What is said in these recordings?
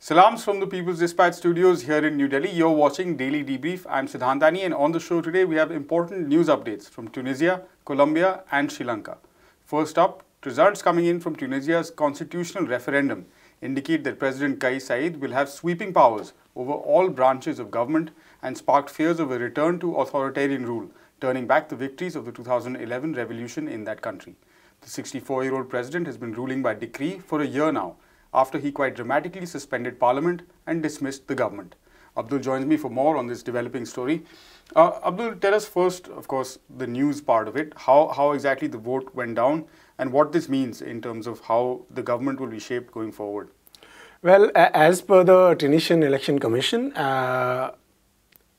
Salams from the People's Dispatch studios here in New Delhi. You're watching Daily Debrief. I'm Siddhantani, and on the show today we have important news updates from Tunisia, Colombia and Sri Lanka. First up, results coming in from Tunisia's constitutional referendum indicate that President Kais Saied will have sweeping powers over all branches of government and sparked fears of a return to authoritarian rule, turning back the victories of the 2011 revolution in that country. The 64-year-old president has been ruling by decree for a year now, after he quite dramatically suspended parliament and dismissed the government. Abdul joins me for more on this developing story. Abdul, tell us first, of course, the news part of it, how exactly the vote went down and what this means in terms of how the government will be shaped going forward. Well, as per the Tunisian Election Commission, at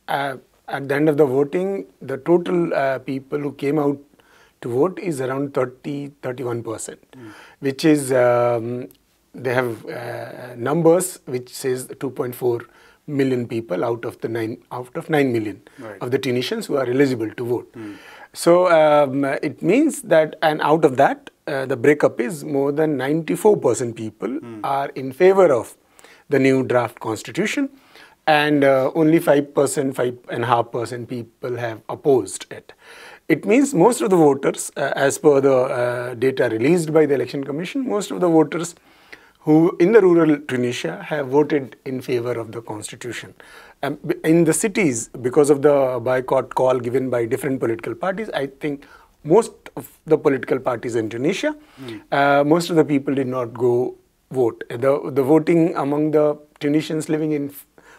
the end of the voting, the total people who came out to vote is around 31%, which is they have numbers which says 2.4 million people out of 9 million of the Tunisians who are eligible to vote. So it means that, and out of that, the breakup is more than 94% people are in favor of the new draft constitution, and only 5.5% people have opposed it. It means most of the voters, as per the data released by the Election Commission, most of the voters who in the rural Tunisia have voted in favor of the constitution. In the cities, because of the boycott call given by different political parties, I think most of the political parties in Tunisia, most of the people did not go vote. The voting among the Tunisians living in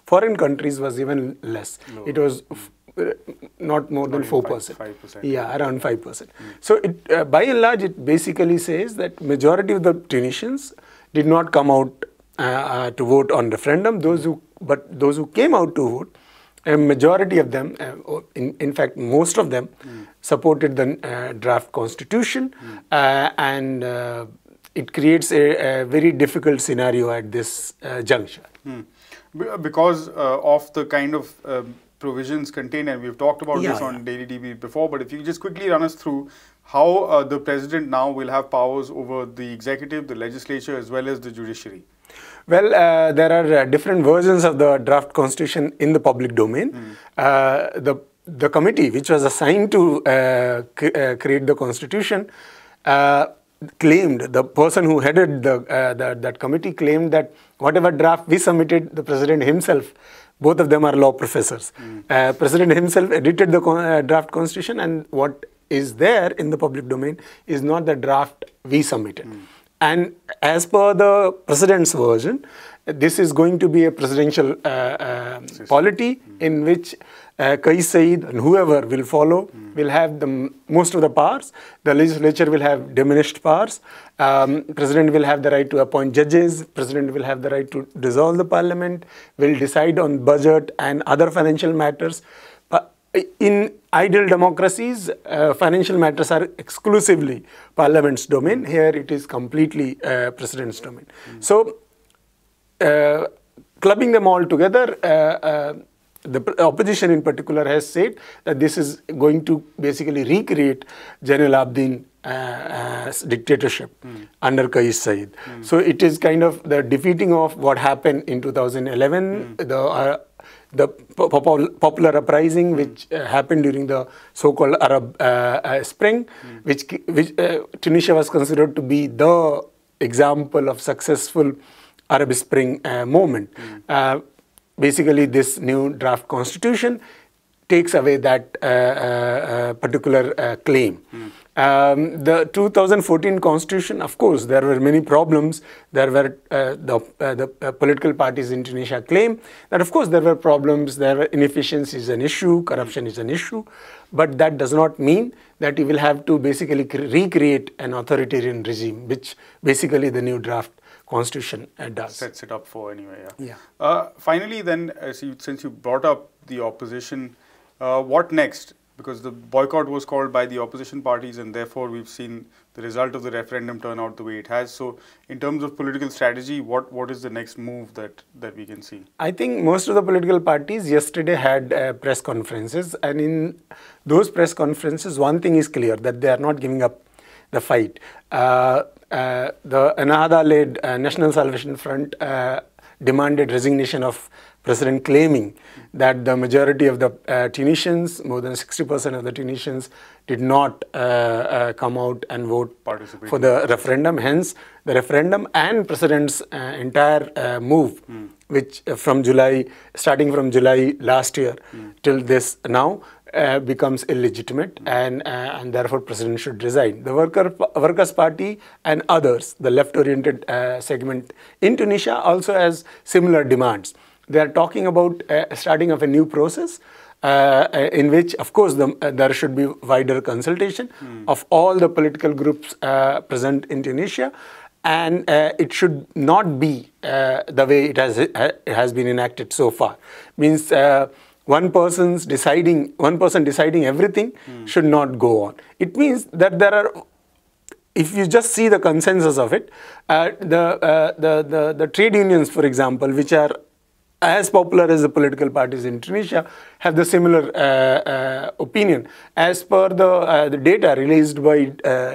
foreign countries was even less. It was not more than 4%. 5%. Yeah, around 5%. So it, by and large, it basically says that majority of the Tunisians did not come out to vote on referendum. But those who came out to vote, a majority of them, in fact most of them, supported the draft constitution, and it creates a very difficult scenario at this juncture. Because of the kind of provisions contained, and we've talked about this on Daily DB before, but if you just quickly run us through how the president now will have powers over the executive, the legislature, as well as the judiciary. Well, there are different versions of the draft constitution in the public domain. The committee which was assigned to create the constitution claimed, the person who headed that committee claimed that whatever draft we submitted, the president himself, both of them are law professors. President himself edited the draft constitution, and what is there in the public domain is not the draft we submitted. And as per the president's version, this is going to be a presidential polity in which Kais Saied and whoever will follow will have most of the powers. The legislature will have diminished powers. President will have the right to appoint judges. President will have the right to dissolve the parliament, will decide on budget and other financial matters. In ideal democracies, financial matters are exclusively parliament's domain. Here it is completely president's domain. So, clubbing them all together, the opposition in particular has said that this is going to basically recreate Zainal Abidin's dictatorship under Kais Saied. So it is kind of the defeating of what happened in 2011, the popular uprising which happened during the so-called Arab Spring, which Tunisia was considered to be the example of successful Arab Spring movement. Basically, this new draft constitution takes away that particular claim. The 2014 constitution, of course, there were many problems. There were the political parties in Tunisia claim that, of course, there were problems. There were inefficiency is an issue, corruption is an issue, but that does not mean that you will have to basically recreate an authoritarian regime, which basically the new draft constitution does. Sets it up for anyway. Finally, then, since you brought up the opposition, what next? Because the boycott was called by the opposition parties, and therefore we've seen the result of the referendum turn out the way it has. So, in terms of political strategy, what is the next move that we can see? I think most of the political parties yesterday had press conferences, and in those press conferences, one thing is clear, that they are not giving up the fight. The Ennahda-led National Salvation Front demanded resignation of president, claiming that the majority of the Tunisians, more than 60% of the Tunisians, did not come out and vote for the referendum. Hence, the referendum and president's entire move, which starting from July last year till this now, becomes illegitimate, and therefore president should resign. The Workers' Party and others, the left-oriented segment in Tunisia, also has similar demands. They are talking about starting of a new process in which, of course, there should be wider consultation of all the political groups present in Tunisia, and it should not be the way it has been enacted so far. Means one person deciding everything should not go on. It means that there are, if you just see the consensus of it, the trade unions, for example, which are as popular as the political parties in Tunisia, have the similar opinion. As per the data released by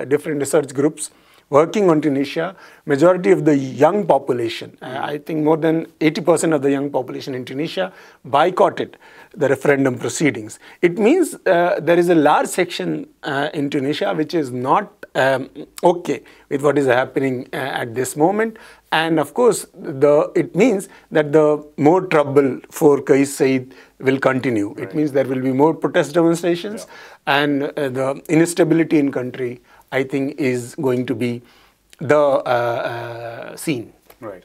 different research groups working on Tunisia, majority of the young population, I think more than 80% of the young population in Tunisia, boycotted the referendum proceedings. It means there is a large section in Tunisia which is not okay with what is happening at this moment. And of course, it means that the more trouble for Kais Saied will continue. Right. It means there will be more protest demonstrations, and the instability in country, I think, is going to be the scene. Right.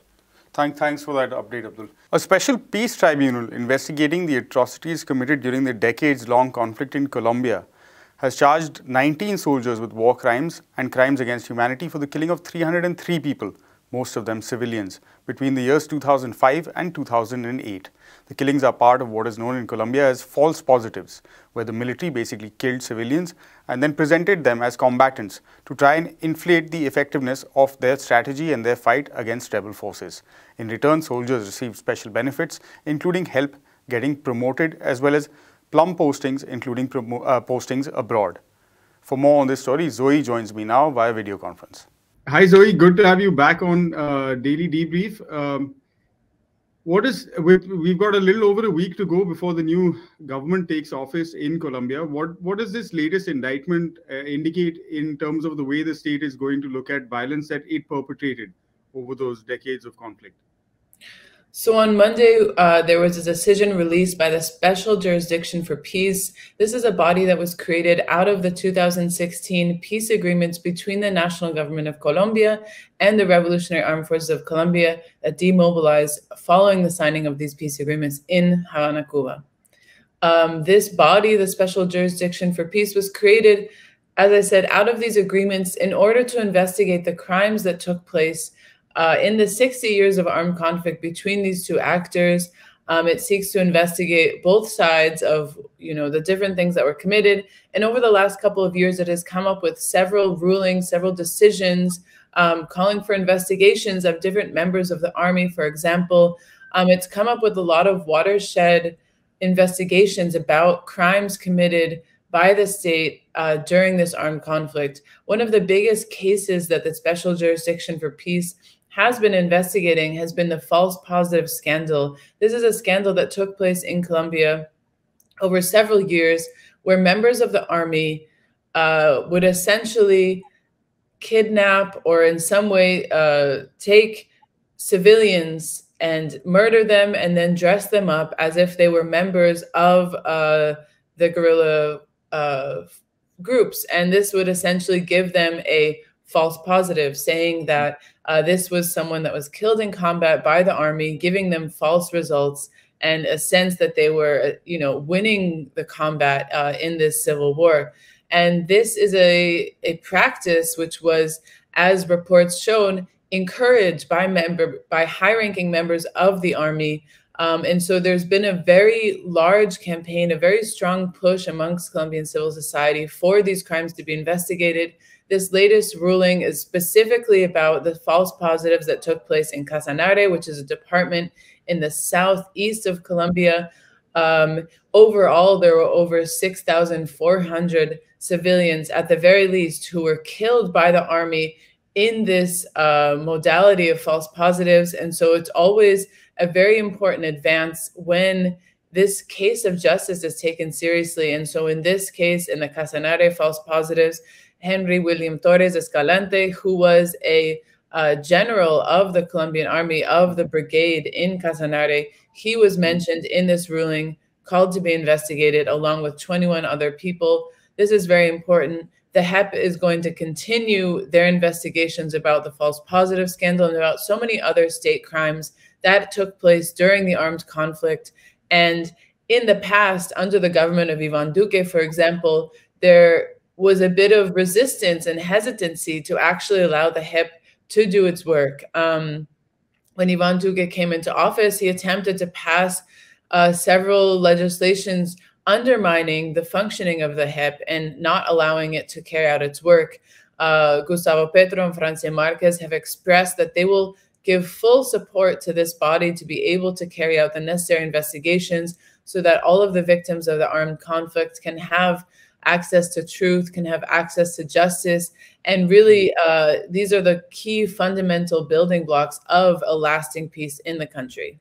Thanks for that update, Abdul. A special peace tribunal investigating the atrocities committed during the decades-long conflict in Colombia has charged 19 soldiers with war crimes and crimes against humanity for the killing of 303 people, most of them civilians, between the years 2005 and 2008. The killings are part of what is known in Colombia as false positives, where the military basically killed civilians and then presented them as combatants to try and inflate the effectiveness of their strategy and their fight against rebel forces. In return, soldiers received special benefits, including help getting promoted, as well as plum postings, including postings abroad. For more on this story, Zoe joins me now via video conference. Hi Zoe, good to have you back on Daily Debrief. We've got a little over a week to go before the new government takes office in Colombia. What does this latest indictment indicate in terms of the way the state is going to look at violence that it perpetrated over those decades of conflict? So on Monday, there was a decision released by the Special Jurisdiction for Peace. This is a body that was created out of the 2016 peace agreements between the national government of Colombia and the Revolutionary Armed Forces of Colombia that demobilized following the signing of these peace agreements in Havana, Cuba. This body, the Special Jurisdiction for Peace, was created, as I said, out of these agreements in order to investigate the crimes that took place in the 60 years of armed conflict between these two actors. It seeks to investigate both sides of, the different things that were committed. And over the last couple of years, it has come up with several rulings, several decisions, calling for investigations of different members of the army. For example, it's come up with a lot of watershed investigations about crimes committed by the state during this armed conflict. One of the biggest cases that the Special Jurisdiction for Peace has been investigating has been the false positive scandal. This is a scandal that took place in Colombia over several years, where members of the army would essentially kidnap or in some way take civilians and murder them and then dress them up as if they were members of the guerrilla groups. And this would essentially give them a false positive, saying that this was someone that was killed in combat by the army, giving them false results and a sense that they were, winning the combat in this civil war. And this is a practice which was, as reports shown, encouraged by high-ranking members of the army. And so there's been a very large campaign, a very strong push amongst Colombian civil society for these crimes to be investigated. This latest ruling is specifically about the false positives that took place in Casanare, which is a department in the southeast of Colombia. Overall, there were over 6,400 civilians, at the very least, who were killed by the army in this modality of false positives. And so it's always a very important advance when this case of justice is taken seriously. And so in this case, in the Casanare false positives, Henry William Torres Escalante, who was a general of the Colombian army, of the brigade in Casanare, he was mentioned in this ruling, called to be investigated along with 21 other people. This is very important. The HEP is going to continue their investigations about the false positive scandal and about so many other state crimes that took place during the armed conflict. And in the past, under the government of Ivan Duque, for example, there was a bit of resistance and hesitancy to actually allow the HEP to do its work. When Ivan Duque came into office, he attempted to pass several legislations undermining the functioning of the HEP and not allowing it to carry out its work. Gustavo Petro and Francia Marquez have expressed that they will give full support to this body to be able to carry out the necessary investigations so that all of the victims of the armed conflict can have access to truth, can have access to justice. And really, these are the key fundamental building blocks of a lasting peace in the country.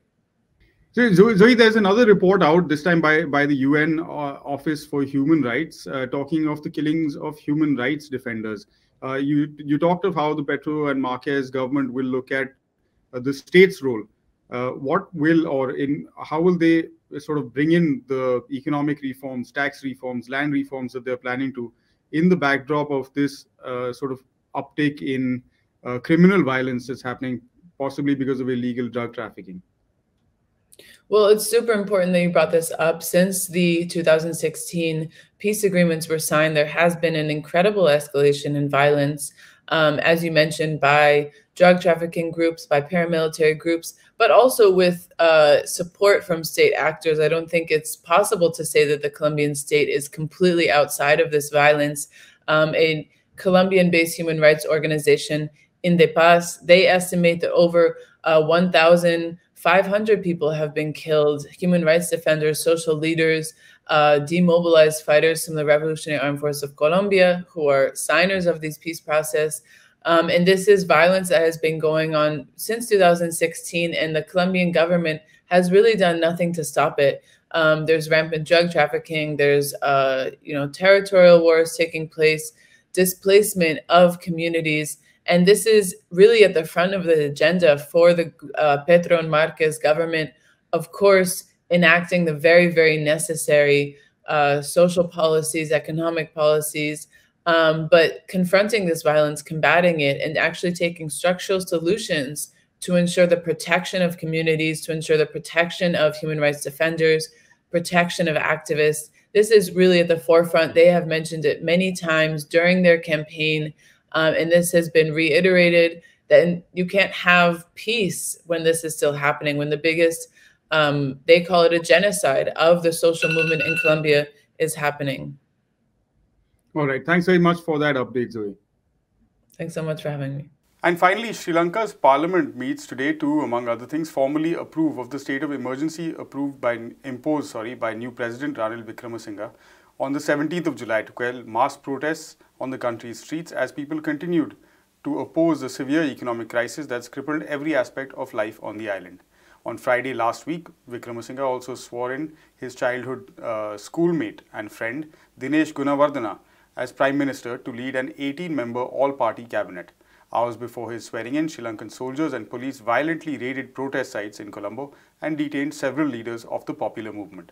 So, Zoe, there's another report out, this time by the UN Office for Human Rights, talking of the killings of human rights defenders. You talked of how the Petro and Marquez government will look at the state's role. What will, how will they sort of bring in the economic reforms, tax reforms, land reforms that they're planning to, in the backdrop of this sort of uptick in criminal violence that's happening, possibly because of illegal drug trafficking? Well, it's super important that you brought this up. Since the 2016 peace agreements were signed, there has been an incredible escalation in violence, as you mentioned, by drug trafficking groups, by paramilitary groups, but also with support from state actors. I don't think it's possible to say that the Colombian state is completely outside of this violence. A Colombian-based human rights organization, Indepaz, they estimate that over 1,500 people have been killed, human rights defenders, social leaders, demobilized fighters from the Revolutionary Armed Forces of Colombia, who are signers of this peace process. And this is violence that has been going on since 2016, and the Colombian government has really done nothing to stop it. There's rampant drug trafficking, there's territorial wars taking place, displacement of communities. And this is really at the front of the agenda for the Petro and Marquez government, of course, enacting the very, very necessary social policies, economic policies, but confronting this violence, combating it, and actually taking structural solutions to ensure the protection of communities, to ensure the protection of human rights defenders, protection of activists. This is really at the forefront. They have mentioned it many times during their campaign. And this has been reiterated, that you can't have peace when this is still happening, when the biggest, they call it a genocide of the social movement in Colombia is happening. All right. Thanks very much for that update, Zoe. Thanks so much for having me. And finally, Sri Lanka's parliament meets today to, among other things, formally approve of the state of emergency imposed by new President Ranil Wickremesinghe on the 17th of July to quell mass protests on the country's streets as people continued to oppose the severe economic crisis that's crippled every aspect of life on the island. On Friday last week, Wickremesinghe also swore in his childhood schoolmate and friend Dinesh Gunawardena as Prime Minister to lead an 18-member all-party cabinet. Hours before his swearing in, Sri Lankan soldiers and police violently raided protest sites in Colombo and detained several leaders of the popular movement.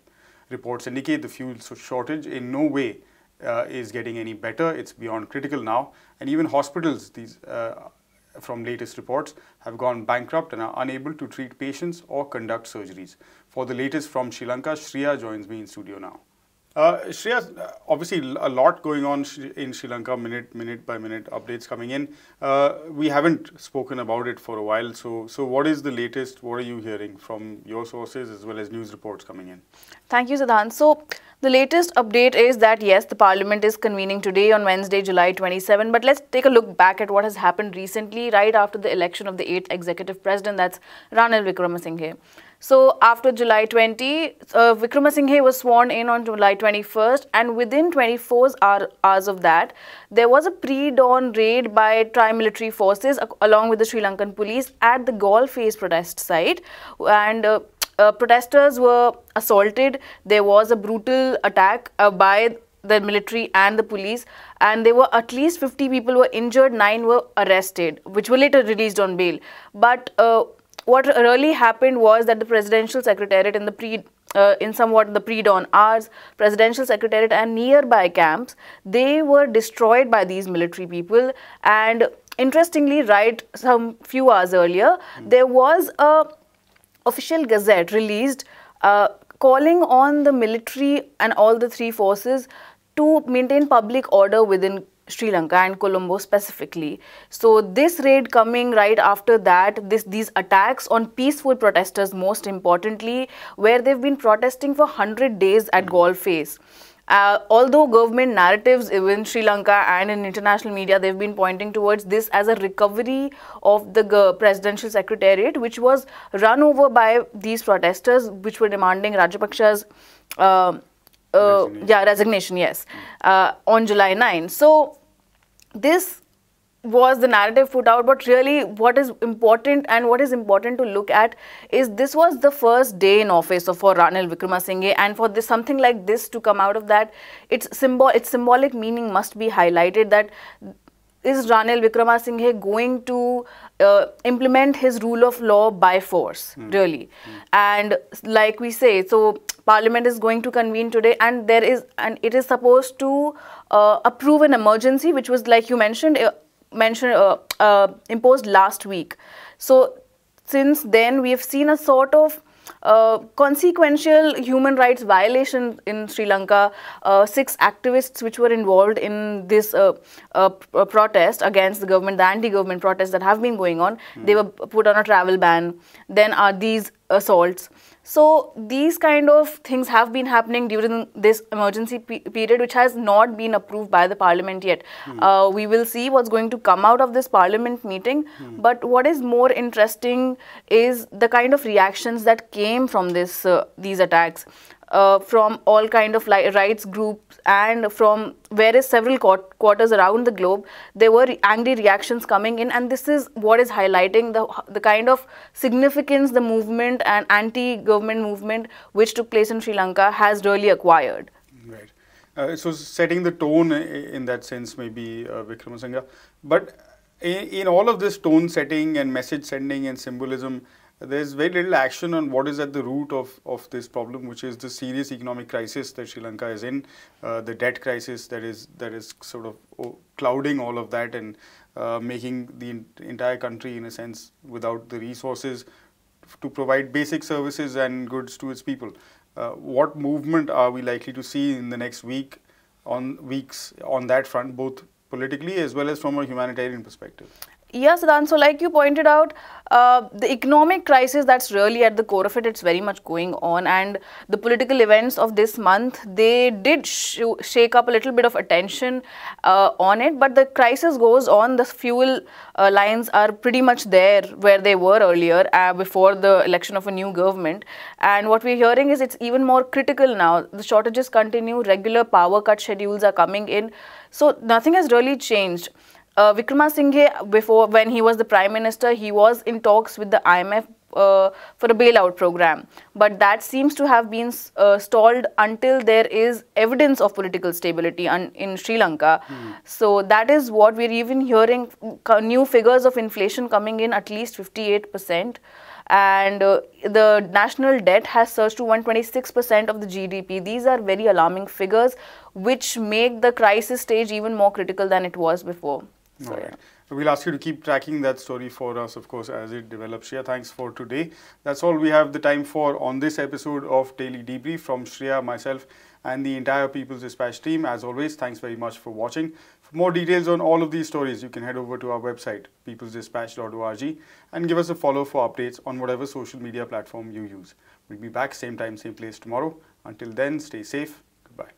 Reports indicate the fuel shortage in no way is getting any better. It's beyond critical now, and even hospitals, from latest reports, have gone bankrupt and are unable to treat patients or conduct surgeries. For the latest from Sri Lanka, Shreya joins me in studio now. Shreya, obviously a lot going on in Sri Lanka, minute by minute updates coming in. We haven't spoken about it for a while. So what is the latest? What are you hearing from your sources as well as news reports coming in? Thank you, Siddhant. So the latest update is that yes, the parliament is convening today on Wednesday, July 27. But let's take a look back at what has happened recently, right after the election of the 8th executive president, that's Ranil Wickremesinghe. So after July 20, Wickremesinghe was sworn in on July 21st, and within 24 hours of that, there was a pre-dawn raid by tri-military forces along with the Sri Lankan police at the Galle Face protest site, and protesters were assaulted. There was a brutal attack by the military and the police, and there were at least 50 people were injured, 9 were arrested, which were later released on bail. But what really happened was that the presidential secretariat in the pre-dawn hours, presidential secretariat and nearby camps, they were destroyed by these military people. And interestingly, right some few hours earlier, there was a official gazette released calling on the military and all the three forces to maintain public order within Sri Lanka and Colombo specifically. So this raid coming right after that, these attacks on peaceful protesters, most importantly, where they've been protesting for 100 days at Galle Face. Although government narratives in Sri Lanka and in international media, they've been pointing towards this as a recovery of the presidential secretariat, which was run over by these protesters, which were demanding Rajapaksa's resignation, yes, on July 9. So this was the narrative put out, but really what is important to look at is this was the first day in office for Ranil Wickremesinghe, and for this something like this to come out of that, its symbolic meaning must be highlighted. That is Ranil Wickremesinghe going to implement his rule of law by force, really? And like we say, so Parliament is going to convene today, and it is supposed to approve an emergency, which was, like you mentioned, imposed last week. So since then, we have seen a sort of consequential human rights violation in Sri Lanka. 6 activists which were involved in this protest against the government, the anti-government protests that have been going on, they were put on a travel ban. Then are these assaults. So these kind of things have been happening during this emergency period, which has not been approved by the Parliament yet. We will see what's going to come out of this Parliament meeting. But what is more interesting is the kind of reactions that came from these attacks. From all kind of rights groups and from various several quarters around the globe, there were angry reactions coming in, and this is what is highlighting the kind of significance the movement and anti-government movement which took place in Sri Lanka has really acquired. Right. So setting the tone in that sense, maybe Wickremesinghe. But in all of this tone setting and message sending and symbolism, there's very little action on what is at the root of this problem, which is the serious economic crisis that Sri Lanka is in, the debt crisis that is sort of clouding all of that and making the entire country, in a sense, without the resources to provide basic services and goods to its people. What movement are we likely to see in the next weeks on that front, both politically as well as from a humanitarian perspective? Yes, Siddhant. So like you pointed out, the economic crisis that's really at the core of it, it's very much going on, and the political events of this month, they did shake up a little bit of attention on it, but the crisis goes on. The fuel lines are pretty much there where they were earlier before the election of a new government, and what we're hearing is it's even more critical now. The shortages continue, regular power cut schedules are coming in, so nothing has really changed. Wickremesinghe, before, when he was the Prime Minister, he was in talks with the IMF for a bailout program. But that seems to have been stalled until there is evidence of political stability in Sri Lanka. So that is what we're even hearing, new figures of inflation coming in at least 58%. And the national debt has surged to 126% of the GDP. These are very alarming figures, which make the crisis stage even more critical than it was before. So, all right. We'll ask you to keep tracking that story for us, of course, as it develops. Shreya, thanks for today. That's all we have the time for on this episode of Daily Debrief. From Shreya, myself, and the entire People's Dispatch team, as always, thanks very much for watching. For more details on all of these stories, you can head over to our website, peoplesdispatch.org, and give us a follow for updates on whatever social media platform you use. We'll be back same time, same place tomorrow. Until then, stay safe. Goodbye.